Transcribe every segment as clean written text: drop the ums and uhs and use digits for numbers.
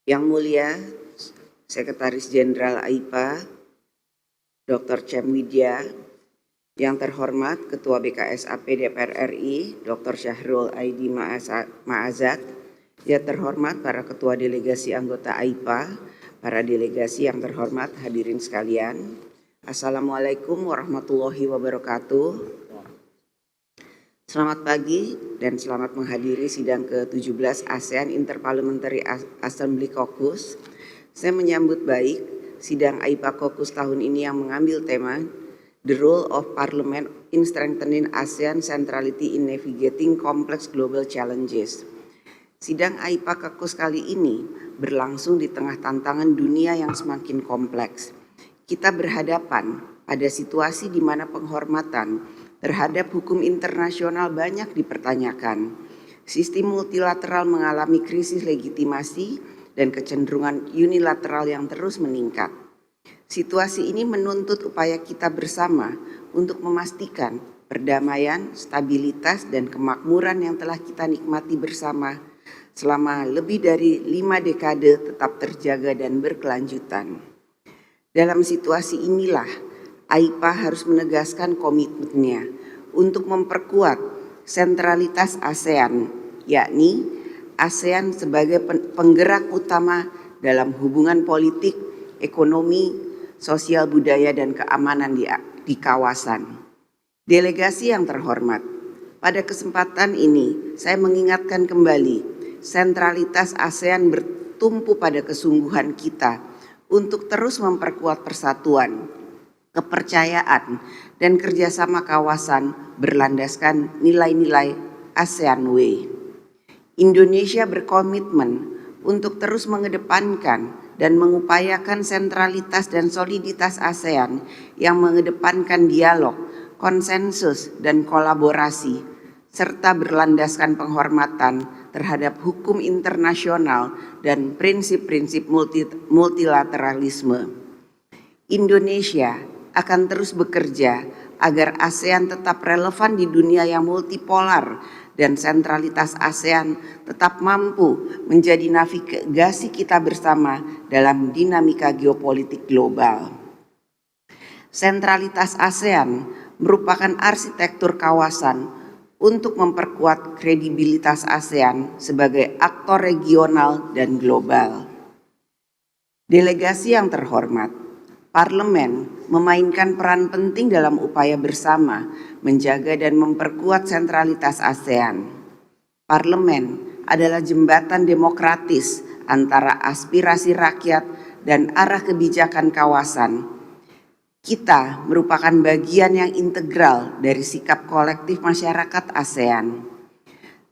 Yang Mulia Sekretaris Jenderal AIPA, Dr. Cem Widya, yang terhormat Ketua BKSAP DPR RI, Dr. Syahrul Aidi Ma'azat, yang terhormat para Ketua Delegasi anggota AIPA, para delegasi yang terhormat hadirin sekalian. Assalamualaikum warahmatullahi wabarakatuh. Selamat pagi dan selamat menghadiri sidang ke-17 ASEAN Interparliamentary Assembly Caucus. Saya menyambut baik sidang AIPA Caucus tahun ini yang mengambil tema The Role of Parliament in Strengthening ASEAN Centrality in Navigating Complex Global Challenges. Sidang AIPA Caucus kali ini berlangsung di tengah tantangan dunia yang semakin kompleks. Kita berhadapan pada situasi di mana penghormatan terhadap hukum internasional banyak dipertanyakan. Sistem multilateral mengalami krisis legitimasi dan kecenderungan unilateral yang terus meningkat. Situasi ini menuntut upaya kita bersama untuk memastikan perdamaian, stabilitas, dan kemakmuran yang telah kita nikmati bersama selama lebih dari 5 dekade tetap terjaga dan berkelanjutan. Dalam situasi inilah, AIPA harus menegaskan komitmennya untuk memperkuat sentralitas ASEAN, yakni ASEAN sebagai penggerak utama dalam hubungan politik, ekonomi, sosial, budaya, dan keamanan di kawasan. Delegasi yang terhormat, pada kesempatan ini saya mengingatkan kembali sentralitas ASEAN bertumpu pada kesungguhan kita untuk terus memperkuat persatuan, kepercayaan, dan kerjasama kawasan berlandaskan nilai-nilai ASEAN Way. Indonesia berkomitmen untuk terus mengedepankan dan mengupayakan sentralitas dan soliditas ASEAN yang mengedepankan dialog, konsensus, dan kolaborasi, serta berlandaskan penghormatan terhadap hukum internasional dan prinsip-prinsip multilateralisme. Indonesia akan terus bekerja agar ASEAN tetap relevan di dunia yang multipolar dan sentralitas ASEAN tetap mampu menjadi navigasi kita bersama dalam dinamika geopolitik global. Sentralitas ASEAN merupakan arsitektur kawasan untuk memperkuat kredibilitas ASEAN sebagai aktor regional dan global. Delegasi yang terhormat, Parlemen memainkan peran penting dalam upaya bersama menjaga dan memperkuat sentralitas ASEAN. Parlemen adalah jembatan demokratis antara aspirasi rakyat dan arah kebijakan kawasan. Kita merupakan bagian yang integral dari sikap kolektif masyarakat ASEAN.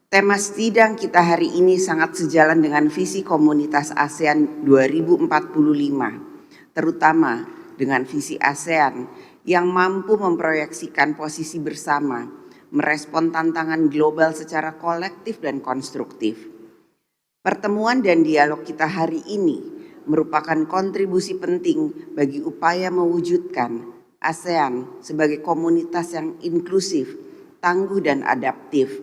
Tema sidang kita hari ini sangat sejalan dengan visi komunitas ASEAN 2045. Terutama dengan visi ASEAN yang mampu memproyeksikan posisi bersama, merespon tantangan global secara kolektif dan konstruktif. Pertemuan dan dialog kita hari ini merupakan kontribusi penting bagi upaya mewujudkan ASEAN sebagai komunitas yang inklusif, tangguh, dan adaptif.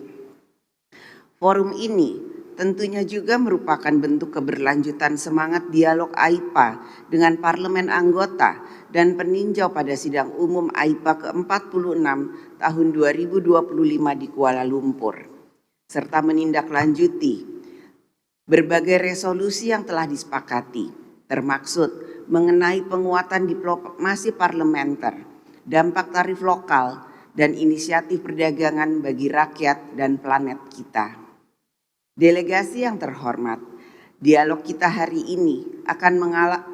Forum ini tentunya juga merupakan bentuk keberlanjutan semangat dialog AIPA dengan parlemen anggota dan peninjau pada sidang umum AIPA ke-46 tahun 2025 di Kuala Lumpur, serta menindaklanjuti berbagai resolusi yang telah disepakati, termaksud mengenai penguatan diplomasi parlementer, dampak tarif lokal, dan inisiatif perdagangan bagi rakyat dan planet kita. Delegasi yang terhormat, dialog kita hari ini akan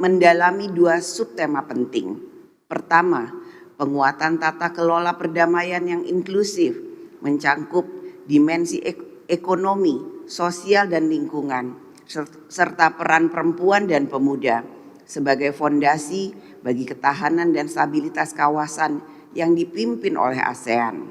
mendalami 2 subtema penting. Pertama, penguatan tata kelola perdamaian yang inklusif, mencangkup dimensi ekonomi, sosial, dan lingkungan, serta peran perempuan dan pemuda sebagai fondasi bagi ketahanan dan stabilitas kawasan yang dipimpin oleh ASEAN.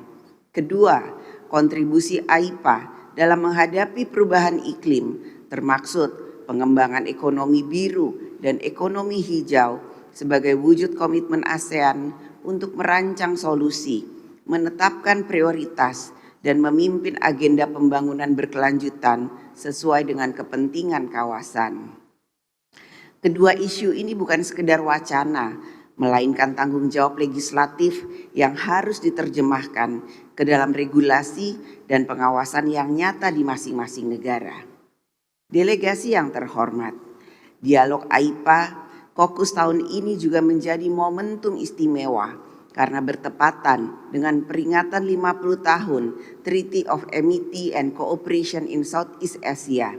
Kedua, kontribusi AIPA dalam menghadapi perubahan iklim, termaksud pengembangan ekonomi biru dan ekonomi hijau sebagai wujud komitmen ASEAN untuk merancang solusi, menetapkan prioritas, dan memimpin agenda pembangunan berkelanjutan sesuai dengan kepentingan kawasan. Kedua isu ini bukan sekedar wacana, melainkan tanggung jawab legislatif yang harus diterjemahkan ke dalam regulasi dan pengawasan yang nyata di masing-masing negara. Delegasi yang terhormat, dialog AIPA Kokus tahun ini juga menjadi momentum istimewa karena bertepatan dengan peringatan 50 tahun Treaty of Amity and Cooperation in Southeast Asia.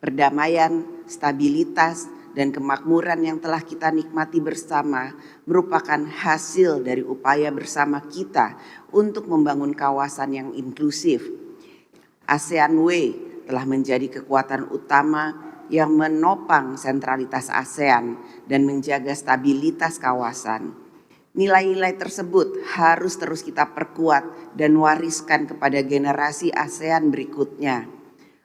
Perdamaian, stabilitas, dan kemakmuran yang telah kita nikmati bersama merupakan hasil dari upaya bersama kita untuk membangun kawasan yang inklusif. ASEAN Way telah menjadi kekuatan utama yang menopang sentralitas ASEAN dan menjaga stabilitas kawasan. Nilai-nilai tersebut harus terus kita perkuat dan wariskan kepada generasi ASEAN berikutnya.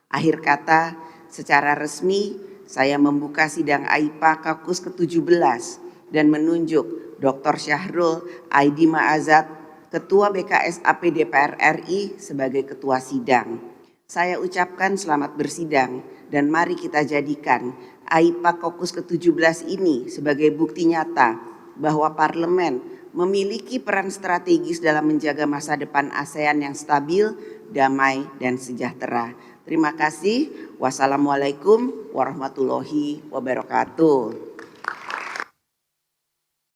Akhir kata, secara resmi saya membuka sidang AIPA Kokus ke-17 dan menunjuk Dr. Syahrul Aidi Ma'azat, Ketua BKSAP DPR RI sebagai Ketua Sidang. Saya ucapkan selamat bersidang dan mari kita jadikan AIPA Kokus ke-17 ini sebagai bukti nyata bahwa parlemen memiliki peran strategis dalam menjaga masa depan ASEAN yang stabil, damai, dan sejahtera. Terima kasih. Wassalamualaikum warahmatullahi wabarakatuh.